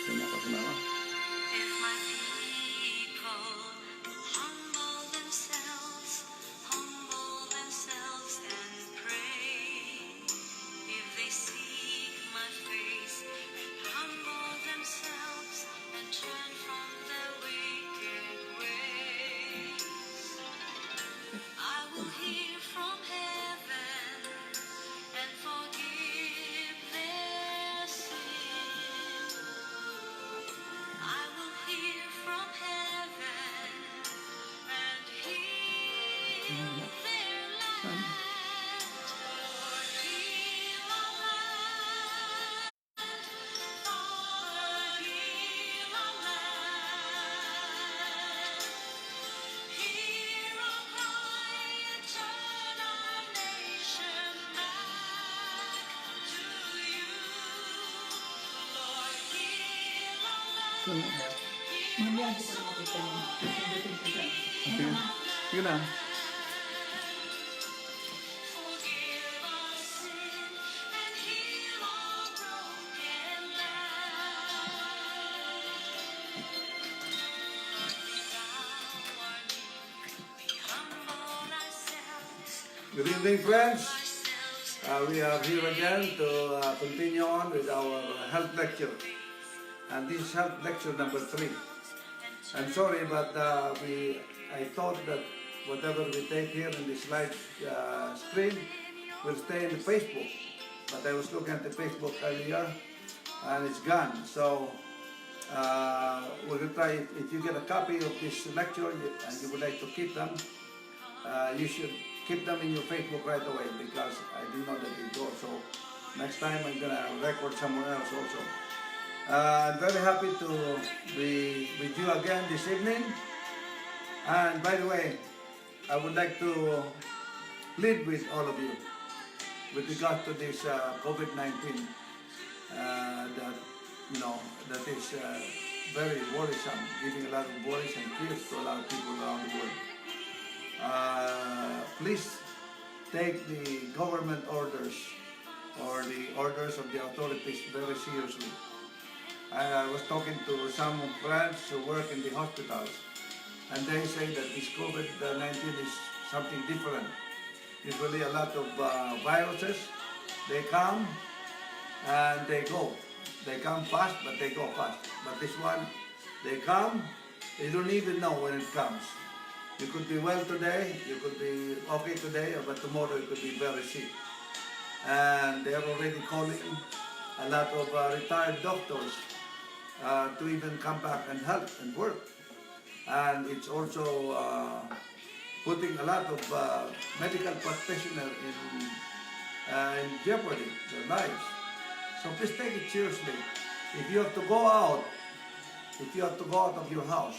If my people humble themselves and pray, if they seek my face and humble themselves and turn from their wicked ways, I will hear from heaven and forgive their sin. I will hear from heaven and heal their land. Lord, heal our land. Father, heal our land. Hear our cry and turn our nation back to you. Lord, heal our land. Mamaya hindi ko na makita yun. Pindutin ko siya. Sige na. Forgive our sin and heal our broken land. Bow our knee, we humble ourselves, Good evening, friends. ourselves We are here again to continue on with our health lecture. And this is health lecture number 3. I'm sorry, but I thought that whatever we take here in this live stream will stay in the Facebook. But I was looking at the Facebook earlier, and it's gone. So we're going to try, if you get a copy of this lecture and you would like to keep them, you should keep them in your Facebook right away, because I didn't know that it goes. So next time I'm going to record somewhere else also. I'm very happy to be with you again this evening. And by the way, I would like to plead with all of you with regard to this COVID-19 that that is very worrisome, giving a lot of worries and fears to a lot of people around the world. Please take the government orders or the orders of the authorities very seriously. I was talking to some friends who work in the hospitals, and they say that this COVID-19 is something different. Usually a lot of viruses, they come and they go. They come fast, but they go fast. But this one, they come, you don't even know when it comes. You could be well today, you could be okay today, but tomorrow you could be very sick. And they are already calling a lot of retired doctors to even come back and help and work. And it's also putting a lot of medical practitioners in jeopardy, their lives. So please take it seriously. If you have to go out, of your house,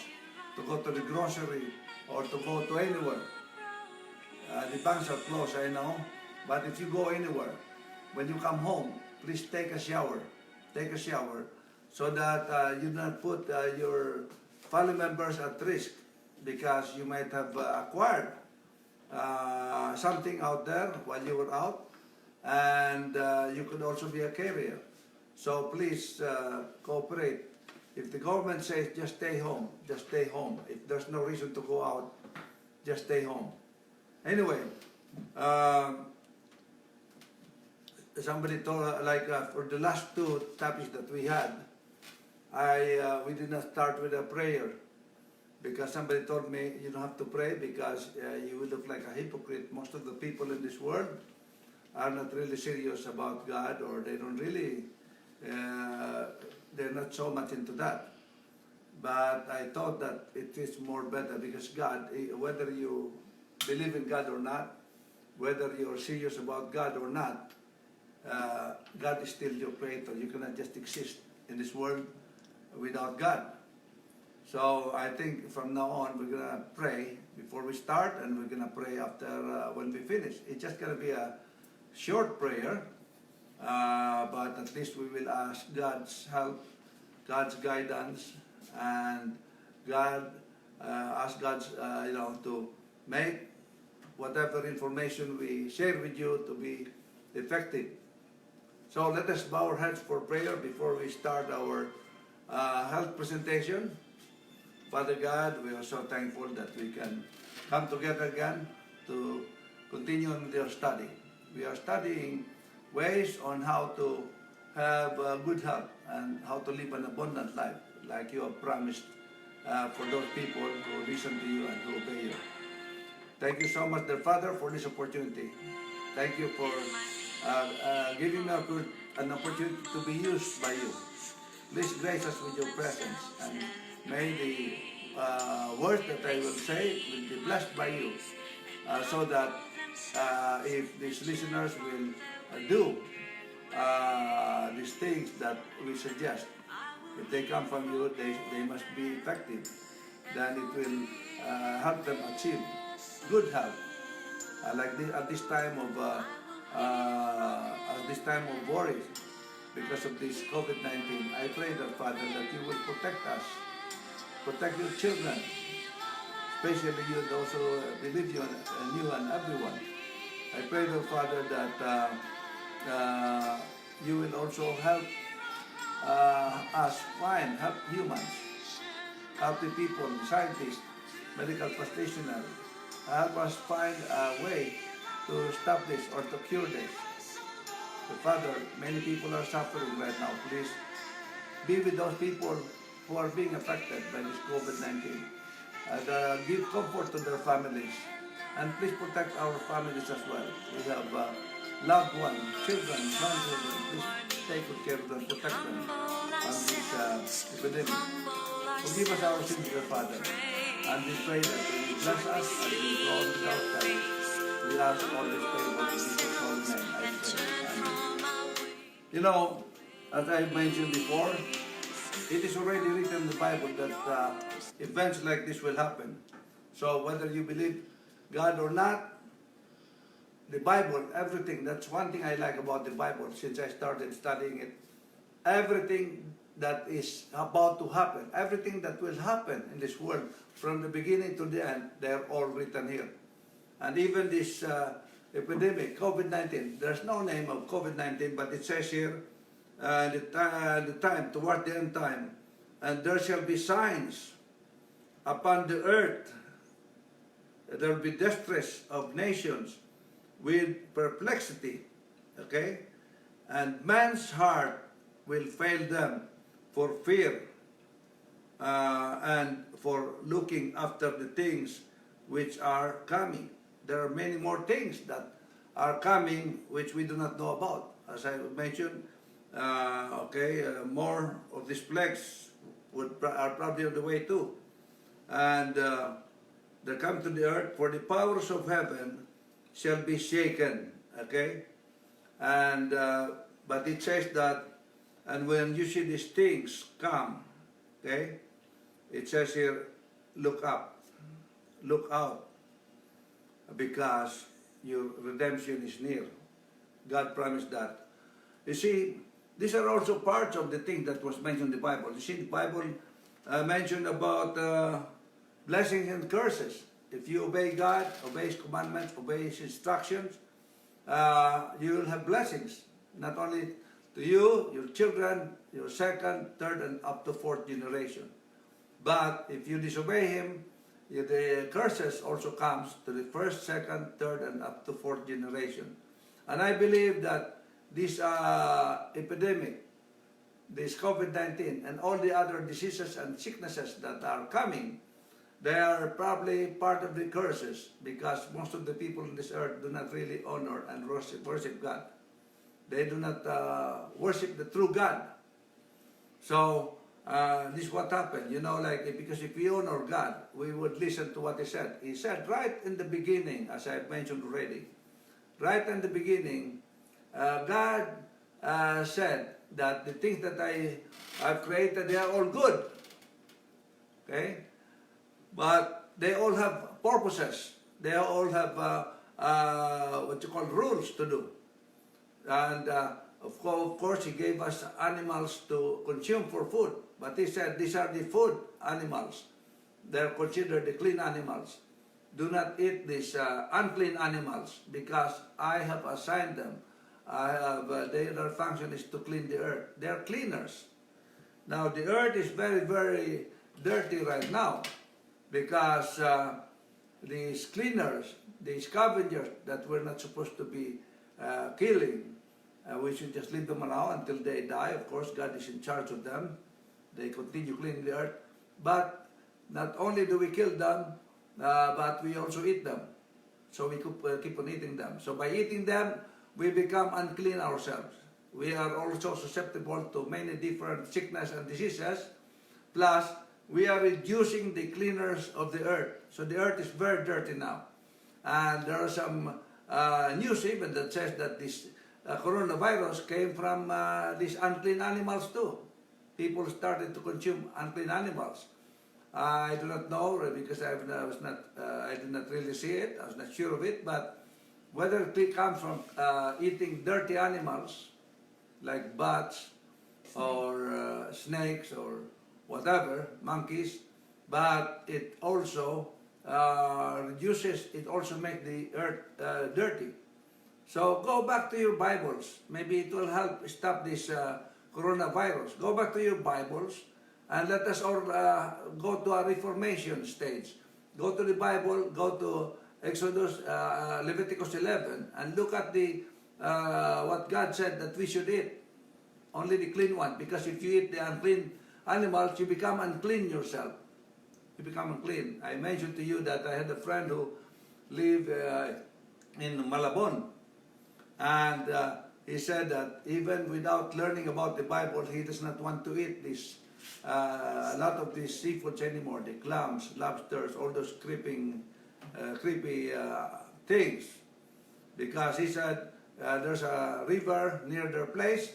to go to the grocery or to go to anywhere, the banks are closed, I know, but if you go anywhere, when you come home, please take a shower. Take a shower so that you do not put your family members at risk, because you might have acquired something out there while you were out, and you could also be a carrier. So please cooperate. If the government says just stay home, just stay home. If there's no reason to go out, just stay home. Anyway, somebody told, for the last 2 topics that we had, we did not start with a prayer, because somebody told me you don't have to pray because you will look like a hypocrite. Most of the people in this world are not really serious about God, or they don't really, they're not so much into that. But I thought that it is more better, because God, whether you believe in God or not, whether you're serious about God or not, God is still your creator. You cannot just exist in this world without God. So I think from now on we're going to pray before we start, and we're going to pray after when we finish. It's just going to be a short prayer, but at least we will ask God's help, God's guidance, and ask God's, to make whatever information we share with you to be effective. So let us bow our heads for prayer before we start our health presentation. Father God, we are so thankful that we can come together again to continue with your study. We are studying ways on how to have good health and how to live an abundant life, like you have promised for those people who listen to you and who obey you. Thank you so much, dear Father, for this opportunity. Thank you for giving me an opportunity to be used by you. Please grace us with your presence, and may the words that I will say will be blessed by you, so that if these listeners will do these things that we suggest, if they come from you, they must be effective. Then it will help them achieve good health. Like this, at this time of worry because of this COVID-19, I pray that Father that you will protect us, protect your children, especially you, those who believe you and you and everyone. I pray, dear Father, that you will also help us help humans, help the people, scientists, medical practitioners, help us find a way to stop this or to cure this. But Father, many people are suffering right now. Please be with those people who are being affected by this COVID-19. And give comfort to their families. And please protect our families as well. We have loved ones, children, grandchildren. Please take good care of them, protect them from this epidemic. Forgive us our sins, dear Father. And we pray that you bless us as we go on without time. We ask all this favor in Jesus' holy name. I pray. Amen. You know, as I mentioned before, it is already written in the Bible that events like this will happen. So whether you believe God or not, the Bible, everything, that's one thing I like about the Bible since I started studying it. Everything that is about to happen, everything that will happen in this world from the beginning to the end, they're all written here. And even this epidemic, COVID-19, there's no name of COVID-19, but it says here, the time, toward the end time, and there shall be signs upon the earth. There will be distress of nations with perplexity, okay? And man's heart will fail them for fear and for looking after the things which are coming. There are many more things that are coming which we do not know about. As I mentioned, more of these plagues are probably on the way too. And they come to the earth, for the powers of heaven shall be shaken, okay? And, but it says that, and when you see these things come, okay? It says here, look up, look out, because your redemption is near. God promised that. You see, these are also parts of the thing that was mentioned in the Bible. You see, the Bible mentioned about blessings and curses. If you obey God, obey His commandments, obey His instructions, you will have blessings. Not only to you, your children, your second, third, and up to fourth generation. But if you disobey Him, the curses also comes to the first, second, third, and up to fourth generation. And I believe that this epidemic, this COVID-19, and all the other diseases and sicknesses that are coming, they are probably part of the curses, because most of the people on this earth do not really honor and worship God. They do not worship the true God. So this is what happened, you know, like, because if we honor God, we would listen to what He said. He said right in the beginning, as I mentioned already, right in the beginning, God said that the things that I've created, they are all good. Okay? But they all have purposes. They all have what you call rules to do. And of course, He gave us animals to consume for food. But He said these are the food animals. They're considered the clean animals. Do not eat these unclean animals, because I have assigned them. Their function is to clean the earth. They are cleaners. Now the earth is very, very dirty right now because these cleaners, these scavengers that we're not supposed to be killing, we should just leave them around until they die. Of course, God is in charge of them. They continue cleaning the earth. But not only do we kill them, but we also eat them. So we keep on eating them. So by eating them, we become unclean ourselves. We are also susceptible to many different sickness and diseases. Plus, we are reducing the cleaners of the earth. So the earth is very dirty now. And there are some news even that says that this coronavirus came from these unclean animals too. People started to consume unclean animals. I do not know because I did not really see it. I was not sure of it. But whether it comes from eating dirty animals like bats or snakes or whatever, monkeys, but it also reduces, it also makes the earth dirty. So go back to your Bibles. Maybe it will help stop this coronavirus. Go back to your Bibles and let us all go to a Reformation stage. Go to the Bible, go to Exodus, Leviticus 11, and look at the what God said that we should eat. Only the clean one, because if you eat the unclean animals, you become unclean yourself. You become unclean. I mentioned to you that I had a friend who lived in Malabon, and he said that even without learning about the Bible, he does not want to eat this a lot of these seafoods anymore, the clams, lobsters, all those creepy things, because he said there's a river near their place,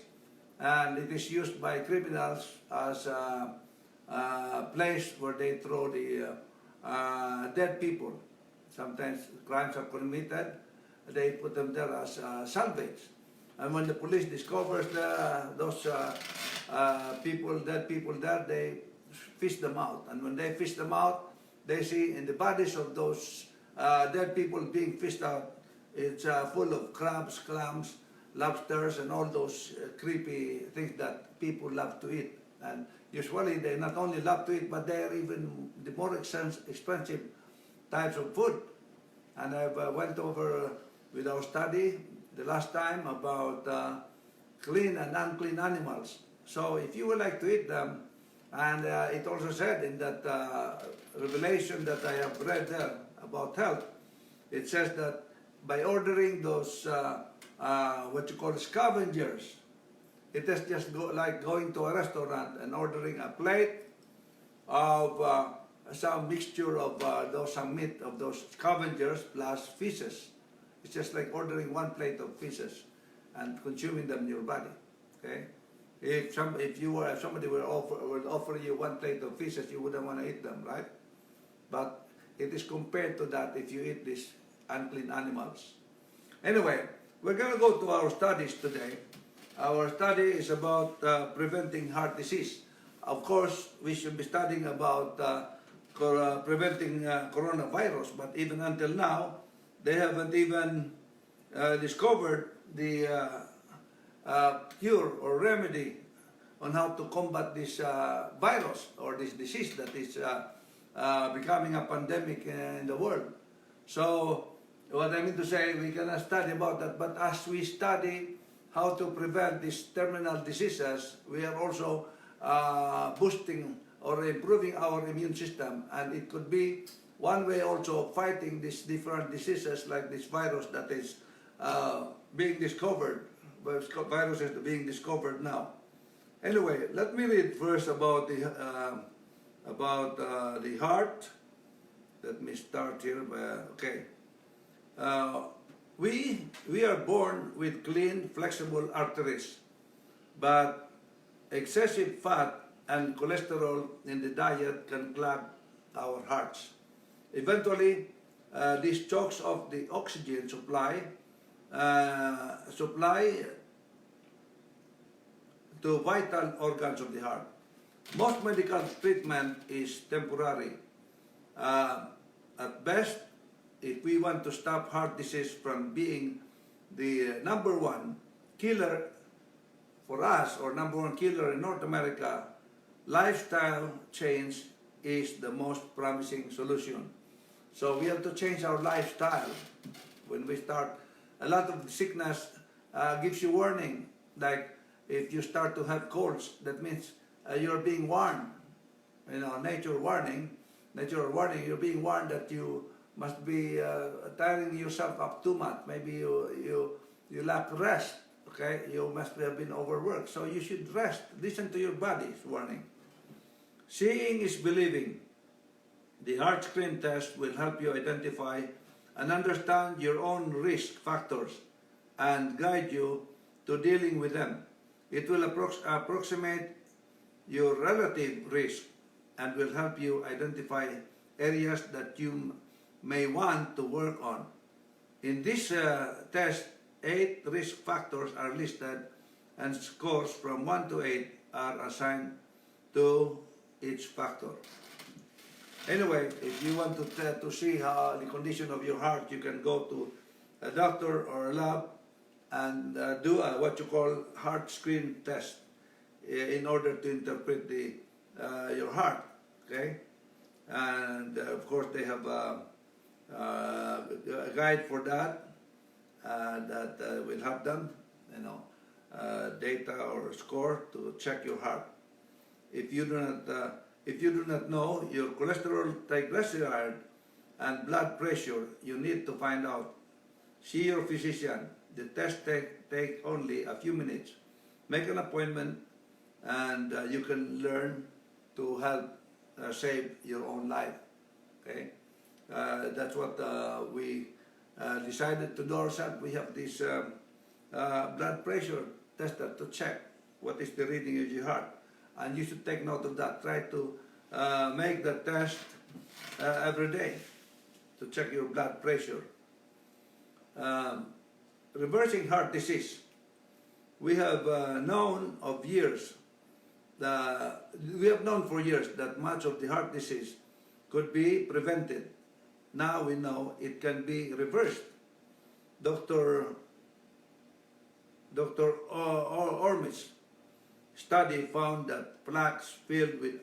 and it is used by criminals as a place where they throw the dead people. Sometimes crimes are committed, they put them there as salvage. And when the police discovers those dead people there, they fish them out. And when they fish them out, they see in the bodies of those dead people being fished out, it's full of crabs, clams, lobsters, and all those creepy things that people love to eat. And usually they not only love to eat, but they are even the more expensive types of food. And I went over with our study the last time about clean and unclean animals. So if you would like to eat them, and it also said in that revelation that I have read there about health, it says that by ordering those what you call scavengers, it is just like going to a restaurant and ordering a plate of some mixture of some meat of those scavengers plus fishes. It's just like ordering one plate of fishes and consuming them in your body. Okay, if somebody would offer you one plate of fishes, you wouldn't want to eat them, right? But it is compared to that if you eat these unclean animals. Anyway, we're going to go to our studies today. Our study is about preventing heart disease. Of course, we should be studying about preventing coronavirus, but even until now, they haven't even discovered the cure or remedy on how to combat this virus or this disease that is becoming a pandemic in the world. So what I mean to say, we cannot study about that, but as we study how to prevent these terminal diseases, we are also boosting or improving our immune system, and it could be one way also fighting these different diseases like this virus that is being discovered, viruses being discovered now. Anyway, let me read first about the heart. Let me start here. Okay. We are born with clean, flexible arteries, but excessive fat and cholesterol in the diet can clog our hearts. Eventually, this chokes off the oxygen supply to vital organs of the heart. Most medical treatment is temporary. At best, if we want to stop heart disease from being the #1 killer for us, or #1 killer in North America, lifestyle change is the most promising solution. So we have to change our lifestyle when we start. A lot of sickness gives you warning, like if you start to have colds, that means you're being warned. You know, natural warning, you're being warned that you must be tiring yourself up too much. Maybe you lack rest, okay? You must have been overworked. So you should rest. Listen to your body's warning. Seeing is believing. The heart screen test will help you identify and understand your own risk factors and guide you to dealing with them. It will approximate your relative risk and will help you identify areas that you may want to work on. In this test, 8 risk factors are listed and scores from 1 to 8 are assigned to each factor. Anyway, if you want to see how the condition of your heart, you can go to a doctor or a lab and do what you call heart screen test in order to interpret your heart, okay? And of course they have a guide for that that will help them, you know, data or score to check your heart. If you do not know your cholesterol, triglyceride, and blood pressure, you need to find out. See your physician. The test take only a few minutes. Make an appointment, and you can learn to help save your own life. Okay, that's what we decided to do ourselves. We have this blood pressure tester to check what is the reading of your heart, and you should take note of that. Try to make the test every day to check your blood pressure. Reversing heart disease. We have known for years that much of the heart disease could be prevented. Now we know it can be reversed. Dr. Orm's study found that plaques filled with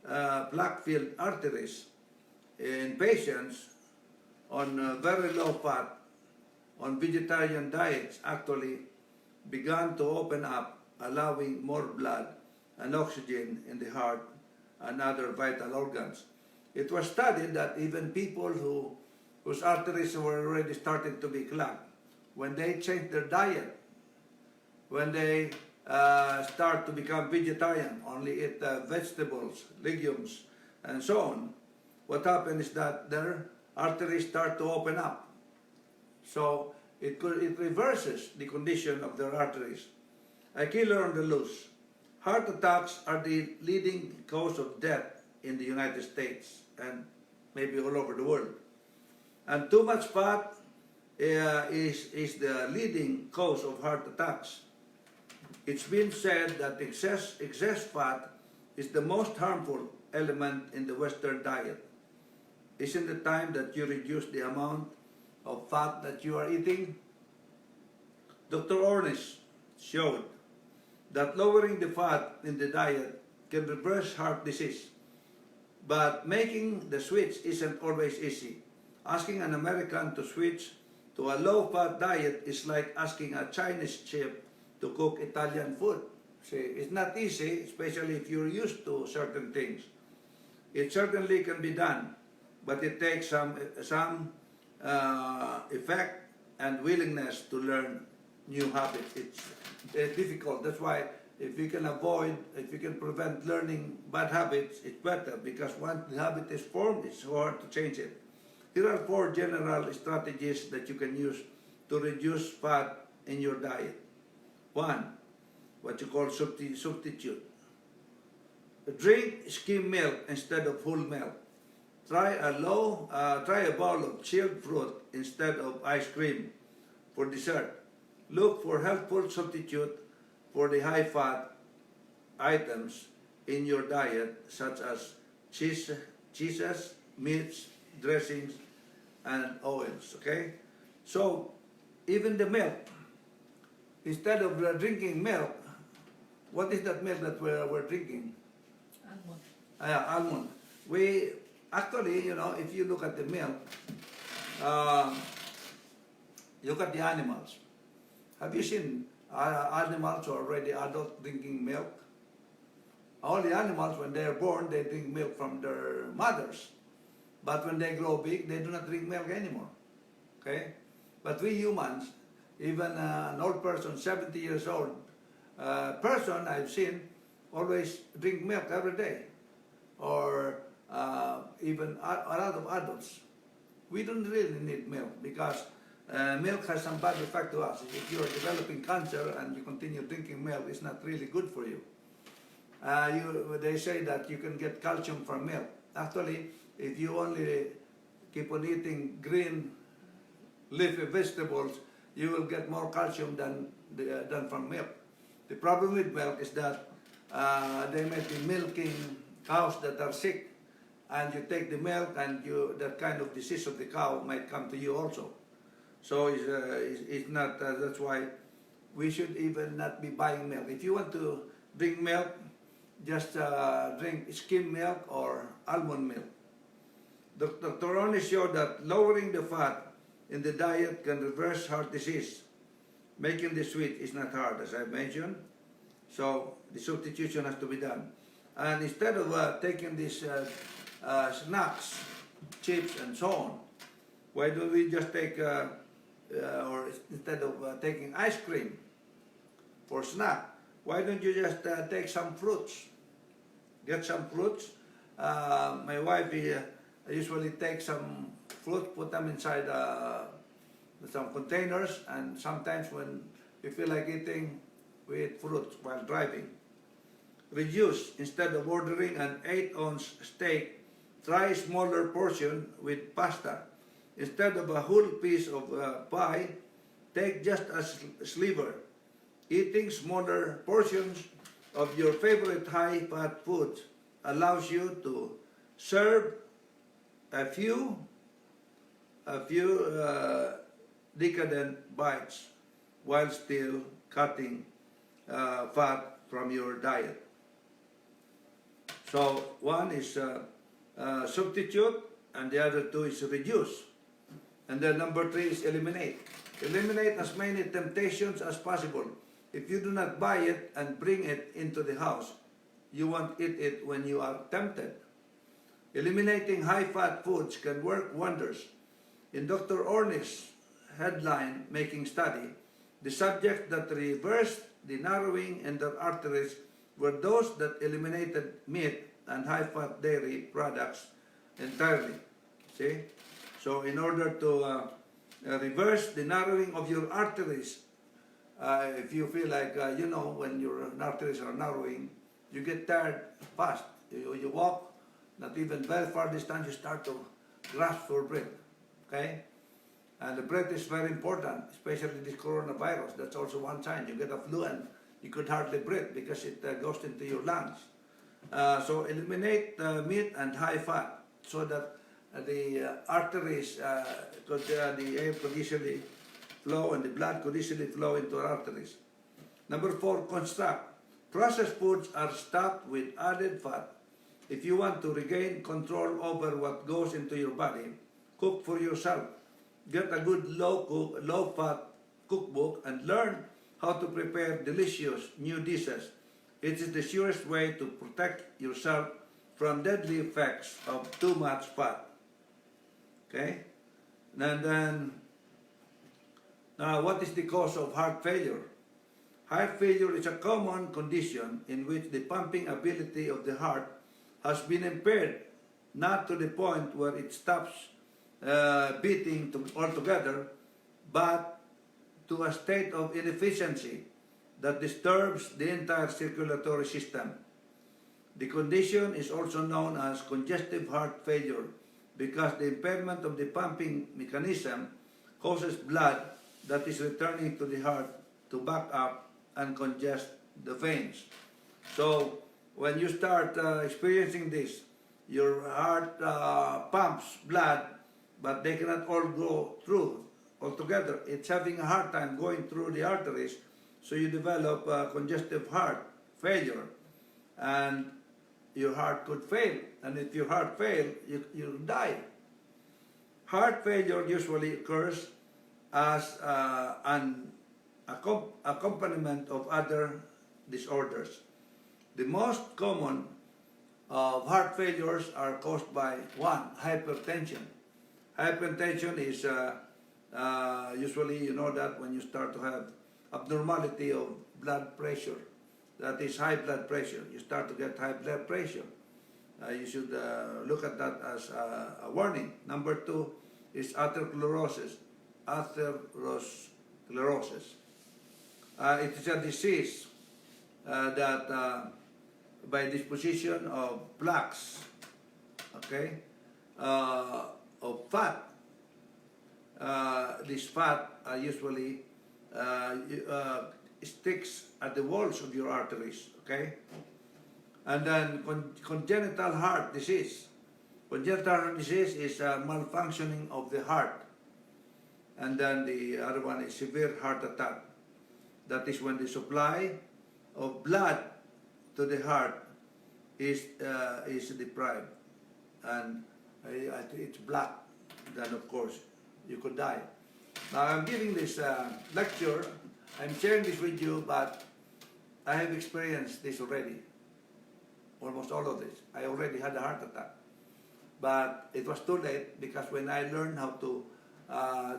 plaque-filled arteries in patients on very low fat, on vegetarian diets, actually began to open up, allowing more blood and oxygen in the heart and other vital organs. It was studied that even people whose arteries were already starting to be clogged, when they change their diet, when they start to become vegetarian, only eat vegetables, legumes, and so on, what happens is that their arteries start to open up. So it reverses the condition of their arteries. A killer on the loose. Heart attacks are the leading cause of death in the United States and maybe all over the world. And too much fat is the leading cause of heart attacks. It's been said that excess fat is the most harmful element in the Western diet. Isn't it time that you reduce the amount of fat that you are eating? Dr. Ornish showed that lowering the fat in the diet can reverse heart disease. But making the switch isn't always easy. Asking an American to switch to a low-fat diet is like asking a Chinese chef to cook Italian food. See, it's not easy, especially if you're used to certain things. It certainly can be done, but it takes some effect and willingness to learn new habits. It's difficult. That's why if you can prevent learning bad habits, it's better, because once the habit is formed, it's hard to change it. Here are 4 general strategies that you can use to reduce fat in your diet. 1, what you call substitute. Drink skim milk instead of whole milk. Try a bowl of chilled fruit instead of ice cream for dessert. Look for helpful substitute for the high-fat items in your diet, such as cheeses, meats, dressings, and oils. Okay, so even the milk. Instead of drinking milk, what is that milk that we're drinking? Almond. Almond. We actually, you know, if you look at the milk, uh, look at the animals. Have you seen animals who are already adult drinking milk? All the animals, when they are born, they drink milk from their mothers. But when they grow big, they do not drink milk anymore. Okay? But we humans, even an old person, 70 years old person I've seen, always drink milk every day. Or even a lot of adults. We don't really need milk because milk has some bad effect to us. If you're developing cancer and you continue drinking milk, it's not really good for you. They say that you can get calcium from milk. Actually, if you only keep on eating green leafy vegetables, you will get more calcium than from milk. The problem with milk is that they may be milking cows that are sick, and you take the milk, and that kind of disease of the cow might come to you also. So it's not. That's why we should even not be buying milk. If you want to drink milk, just drink skim milk or almond milk. Dr. Ornish showed that lowering the fat in the diet can reverse heart disease. Making the sweet is not hard, as I mentioned. So the substitution has to be done. And instead of taking these snacks, chips, and so on, why don't we just take, or instead of taking ice cream for snack, why don't you just take some fruits? Get some fruits. My wife usually takes some fruit, put them inside some containers, and sometimes when we feel like eating, we eat fruits while driving. Reduce. Instead of ordering an 8-ounce steak, try a smaller portion with pasta. Instead of a whole piece of pie, take just a sliver. Eating smaller portions of your favorite high-fat foods allows you to serve a few decadent bites while still cutting fat from your diet. So one is substitute, and the other two is reduce. And then number 3 is eliminate. Eliminate as many temptations as possible. If you do not buy it and bring it into the house, you won't eat it when you are tempted. Eliminating high-fat foods can work wonders. In Dr. Ornish's headline-making study, the subjects that reversed the narrowing in their arteries were those that eliminated meat and high-fat dairy products entirely. See? So in order to reverse the narrowing of your arteries, if you feel like, when your arteries are narrowing, you get tired fast. You walk, not even very far distance, you start to grasp for breath. Okay? And the breath is very important, especially this coronavirus. That's also one sign. You get a flu and you could hardly breathe because it goes into your lungs. So eliminate meat and high fat so that the arteries, the air could easily flow and the blood could easily flow into our arteries. Number 4, construct. Processed foods are stuffed with added fat. If you want to regain control over what goes into your body, cook for yourself. Get a good low-fat cookbook and learn how to prepare delicious new dishes. It is the surest way to protect yourself from deadly effects of too much fat. Okay? And then, now what is the cause of heart failure? Heart failure is a common condition in which the pumping ability of the heart has been impaired, not to the point where it stops beating altogether, but to a state of inefficiency that disturbs the entire circulatory system. The condition is also known as congestive heart failure because the impairment of the pumping mechanism causes blood that is returning to the heart to back up and congest the veins. So when you start experiencing this, your heart pumps blood, but they cannot all go through altogether. It's having a hard time going through the arteries, so you develop congestive heart failure. And your heart could fail. And if your heart fails, you die. Heart failure usually occurs as an accompaniment of other disorders. The most common of heart failures are caused by one, hypertension. Hypertension is usually, you know that when you start to have abnormality of blood pressure, that is high blood pressure. You start to get high blood pressure. You should look at that as a warning. Number two is atherosclerosis. Atherosclerosis. It is a disease that by disposition of plaques, okay, of fat. This fat usually sticks at the walls of your arteries, okay? And then congenital heart disease. Congenital heart disease is a malfunctioning of the heart. And then the other one is severe heart attack. That is when the supply of blood to the heart is deprived. And it's black. Then of course you could die. Now I'm giving this lecture. I'm sharing this with you, but I have experienced this already. Almost all of this. I already had a heart attack. But it was too late because when I learned how to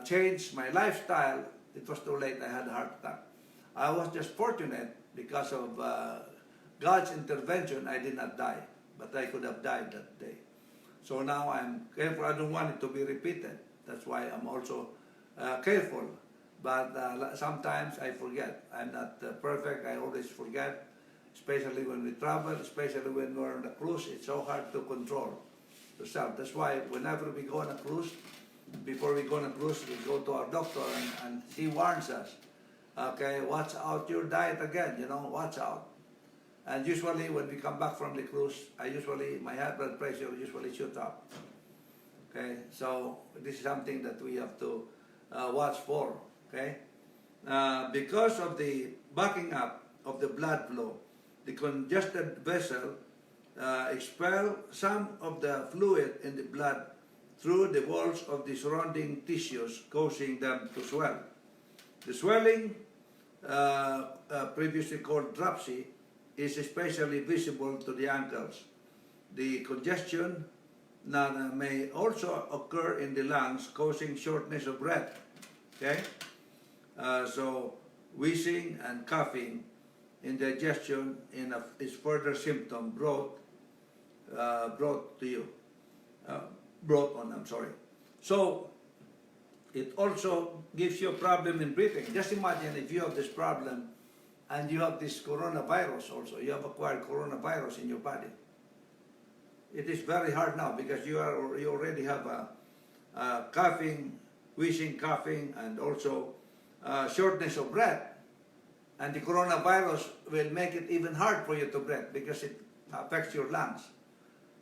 change my lifestyle, it was too late. I had a heart attack. I was just fortunate because of God's intervention. I did not die, but I could have died that day. So now I'm careful. I don't want it to be repeated. That's why I'm also careful. But sometimes I forget. I'm not perfect. I always forget, especially when we travel, especially when we're on a cruise. It's so hard to control yourself. That's why whenever we go on a cruise, before we go on a cruise, we go to our doctor and he warns us. Okay, watch out your diet again, you know, watch out. And usually when we come back from the cruise, my high blood pressure usually shoots up. Okay, so this is something that we have to watch for, okay? Because of the backing up of the blood flow, the congested vessel expel some of the fluid in the blood through the walls of the surrounding tissues, causing them to swell. The swelling, previously called dropsy, is especially visible to the ankles. The congestion may also occur in the lungs, causing shortness of breath. Okay, so wheezing and coughing, indigestion is further symptom brought to you. Brought on. I'm sorry. So it also gives you a problem in breathing. Just imagine if you have this problem and you have this coronavirus also. You have acquired coronavirus in your body. It is very hard now because you already have a coughing, wheezing, coughing, and also shortness of breath. And the coronavirus will make it even hard for you to breathe because it affects your lungs.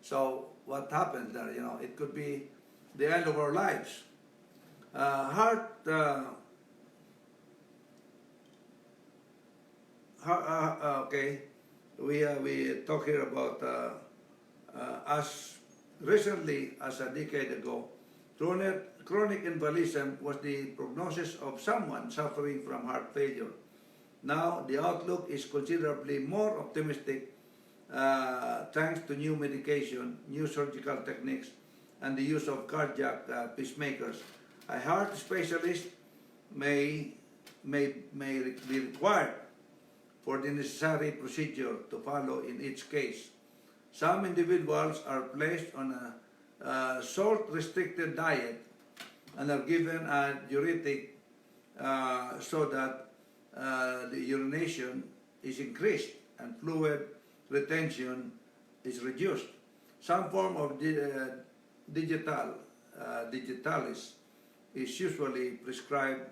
So what happens there? You know, it could be the end of our lives. Okay, we talk here about as recently as a decade ago, chronic invalidism was the prognosis of someone suffering from heart failure. Now the outlook is considerably more optimistic thanks to new medication, new surgical techniques, and the use of cardiac pacemakers. A heart specialist may be required for the necessary procedure to follow in each case. Some individuals are placed on a salt-restricted diet and are given a diuretic so that the urination is increased and fluid retention is reduced. Some form of digitalis is usually prescribed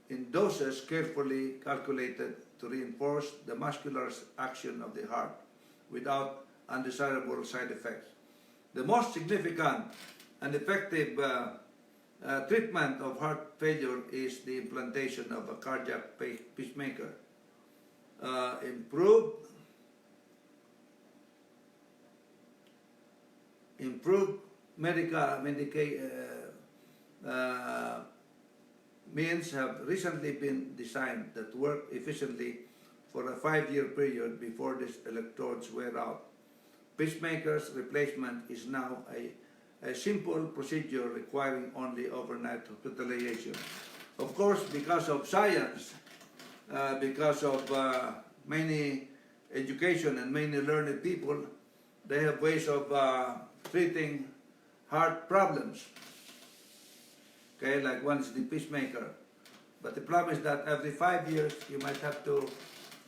in doses carefully calculated to reinforce the muscular action of the heart without undesirable side effects. The most significant and effective treatment of heart failure is the implantation of a cardiac pacemaker. improved means have recently been designed that work efficiently for a 5-year period before these electrodes wear out. Pacemakers replacement is now a simple procedure requiring only overnight hospitalization. Of course, because of science, because of many education and many learned people, they have ways of treating heart problems. Okay, like one's the pacemaker. But the problem is that every 5 years you might have to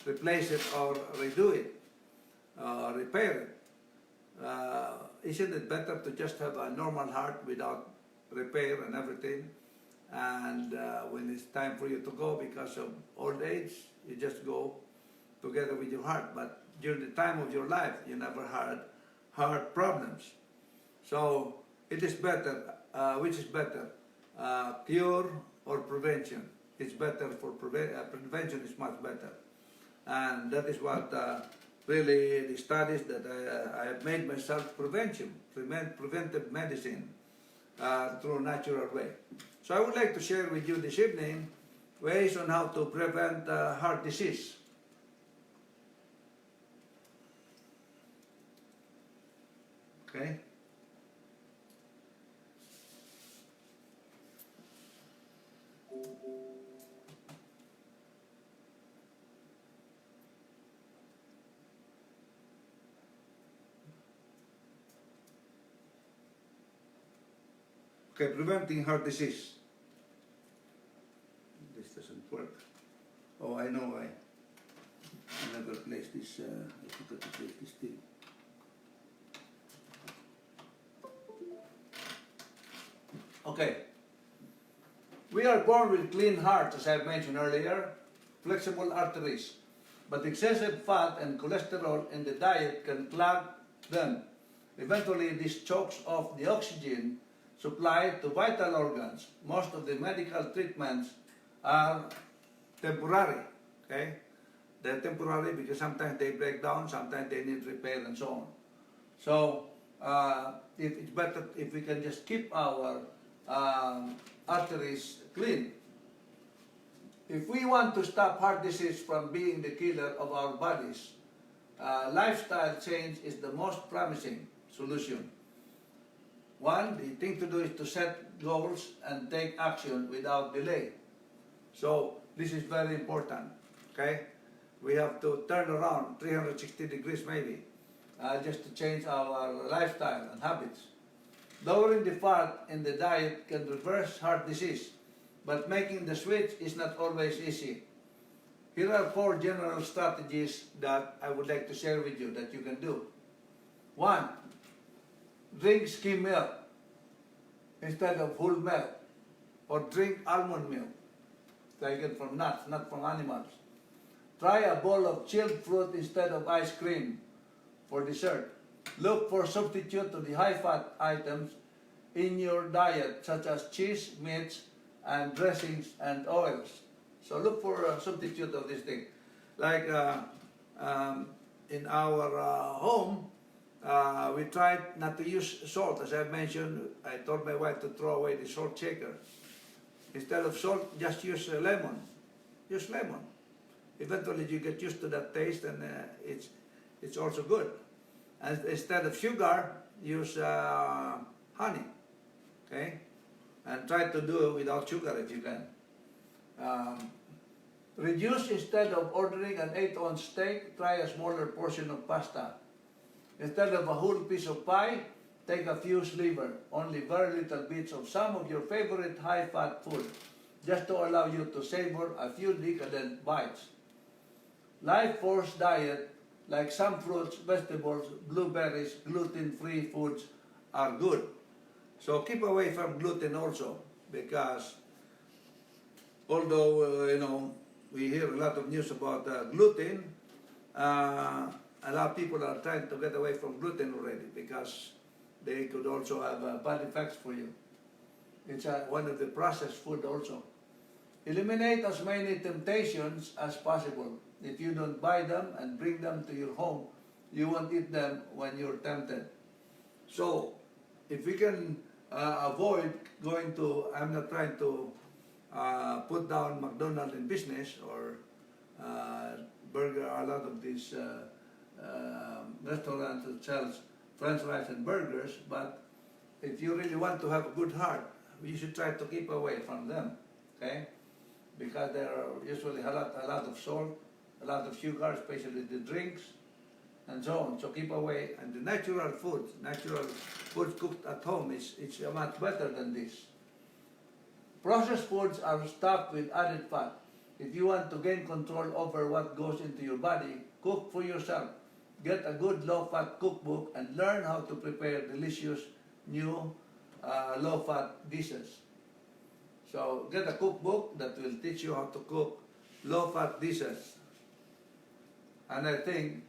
replace it or redo it, repair it. Isn't it better to just have a normal heart without repair and everything? And when it's time for you to go because of old age, you just go together with your heart. But during the time of your life, you never had heart problems. So it is better, which is better, cure or prevention? It's better for prevention is much better. And that is what really the studies that I have made myself preventive medicine through natural way. So I would like to share with you this evening ways on how to prevent heart disease. Okay. Okay, preventing heart disease. This doesn't work. Oh, I know why. I never placed this, I forgot to place this thing. Okay. We are born with clean hearts, as I mentioned earlier, flexible arteries. But excessive fat and cholesterol in the diet can clog them. Eventually, this chokes off the oxygen supply to vital organs. Most of the medical treatments are temporary. Okay? They're temporary because sometimes they break down, sometimes they need repair and so on. So it's better if we can just keep our arteries clean. If we want to stop heart disease from being the killer of our bodies, lifestyle change is the most promising solution. One, the thing to do is to set goals and take action without delay. So this is very important, okay? We have to turn around 360 degrees maybe, just to change our lifestyle and habits. Lowering the fat in the diet can reverse heart disease, but making the switch is not always easy. Here are 4 general strategies that I would like to share with you that you can do. 1. Drink skim milk instead of whole milk, or drink almond milk, taken from nuts, not from animals. Try a bowl of chilled fruit instead of ice cream for dessert. Look for substitute to the high-fat items in your diet, such as cheese, meats, and dressings and oils. So look for a substitute of this thing. Like in our home, we tried not to use salt. As I mentioned, I told my wife to throw away the salt shaker. Instead of salt, just use lemon. Use lemon. Eventually you get used to that taste, and it's also good. And instead of sugar, use honey. Okay? And try to do it without sugar if you can. Reduce instead of ordering an 8-ounce steak, try a smaller portion of pasta. Instead of a whole piece of pie, take a few slivers, only very little bits of some of your favorite high-fat food, just to allow you to savor a few decadent bites. Life force diet, like some fruits, vegetables, blueberries, gluten-free foods are good. So keep away from gluten also, because although we hear a lot of news about gluten, a lot of people are trying to get away from gluten already because they could also have bad effects for you. It's one of the processed food also. Eliminate as many temptations as possible. If you don't buy them and bring them to your home, you won't eat them when you're tempted. So if we can avoid going to, I'm not trying to put down McDonald's in business or burger, a lot of these restaurants that sells French fries and burgers, but if you really want to have a good heart, you should try to keep away from them, okay? Because there are usually a lot of salt, a lot of sugar, especially the drinks, and so on. So keep away. And the natural foods cooked at home is much better than this. Processed foods are stuffed with added fat. If you want to gain control over what goes into your body, cook for yourself. Get a good low-fat cookbook and learn how to prepare delicious new low-fat dishes. So get a cookbook that will teach you how to cook low-fat dishes. And I think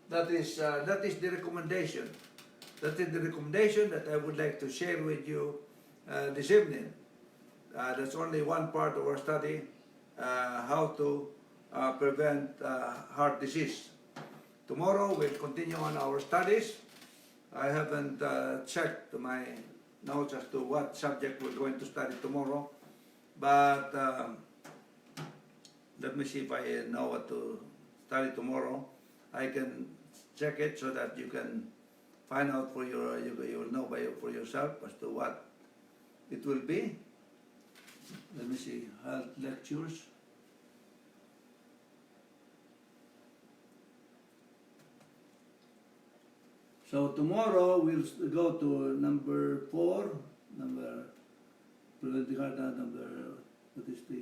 that is the recommendation. That is the recommendation that I would like to share with you this evening. That's only one part of our study, how to prevent heart disease. Tomorrow we'll continue on our studies. I haven't checked my notes as to what subject we're going to study tomorrow, but let me see if I know what to study tomorrow. I can check it so that you can find out for you will know for yourself as to what it will be. Let me see, health lectures. So tomorrow we'll go to number 4, what is the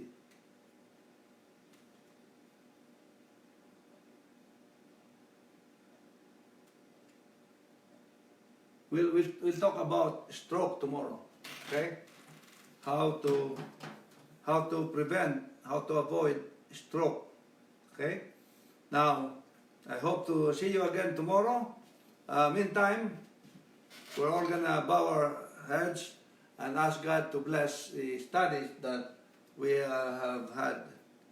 We'll talk about stroke tomorrow, okay? How to prevent, how to avoid stroke, okay? Now, I hope to see you again tomorrow. Meantime, we're all gonna bow our heads and ask God to bless the studies that we have had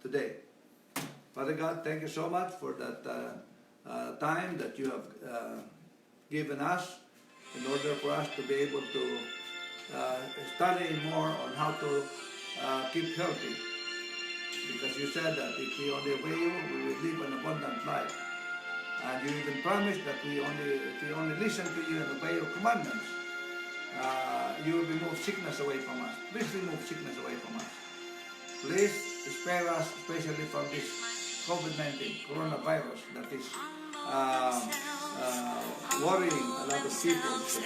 today. Father God, thank you so much for that time that you have given us in order for us to be able to study more on how to keep healthy. Because you said that if we only obey you, we will live an abundant life. And you even promised that if we only listen to you and obey your commandments, you will remove sickness away from us. Please remove sickness away from us. Please spare us, especially from this COVID-19 coronavirus that is worrying a lot of people. So,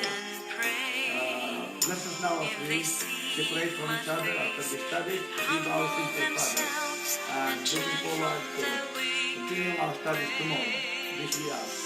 bless us now as we separate from each other after this study. Give our sins to Father. And looking forward to continuing our studies tomorrow. This we ask.